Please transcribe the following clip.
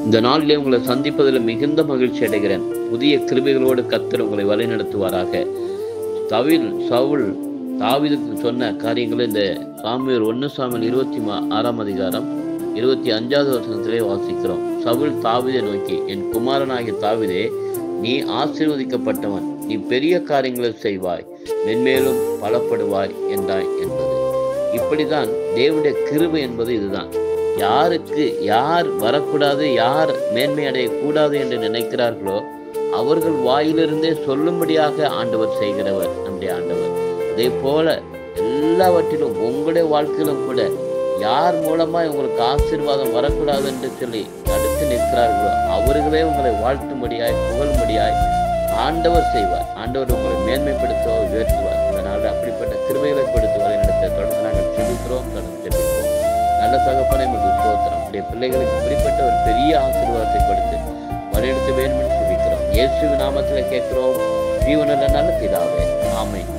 இந்த நாளிலே உங்களை சந்திப்பதில் மிகுந்த மகிழ்ச்சி அடைகிறேன். புதிய கிருபைகளோடு கர்த்தர் உங்களை வழிநடத்துவாராக. சவுல் தாவீதுக்கு சொன்ன காரியங்களை இந்த சாமுவேல் 1 சாமுவேல் 26ஆம் அதிகாரம் 25வது வசனத்திலே வாசிக்கிறோம். சவுல் தாவீதை நோக்கி, என் குமாரனாகிய தாவீதே, நீ ஆசீர்வதிக்கப்பட்டவன், நீ பெரிய காரியங்களை செய்வாய், மென்மேலும் பலப்படுவாய் என்றாய் என்பது. இப்படிதான் தேவனுடைய கிருபை என்பது இதுதான். யாருக்கு யார் வரக்கூடாது, யார் மேன்மை அடையக்கூடாது என்று நினைக்கிறார்களோ அவர்கள் வாயிலிருந்தே சொல்லும்படியாக ஆண்டவர் செய்கிறவர் நம்முடைய ஆண்டவர். அதே போல எல்லாவற்றிலும் உங்களுடைய வாழ்க்கையிலும் கூட யார் மூலமாய் உங்களுக்கு ஆசீர்வாதம் வரக்கூடாது என்று சொல்லி தடுத்து நிற்கிறார்களோ அவர்களே உங்களை வாழ்த்தும்படியாய் புகழும்படியாய் ஆண்டவர் செய்வார். ஆண்டவர் உங்களை மேன்மைப்படுத்த உயர்த்துவார். அதனால் அப்படிப்பட்ட கிருபைகளை கொடுத்து வழிநடத்த தொடர்ந்து நாங்கள் ஜெபிக்கிறோம். தொடர்ந்து ஜெபிப்போம். நல்ல தகப்பனை நமக்கு ஸ்தோத்திரம். நம்முடைய பிள்ளைகளுக்கு இப்படிப்பட்ட ஒரு பெரிய ஆசீர்வாதத்தை கொடுத்து வழிநடத்த வேண்டும் என்று ஜெபிக்கிறோம். இயேசுவின் நாமத்தில் கேட்கிறோம், ஜீவனுள்ள நல்ல பிதாவே, ஆமென்.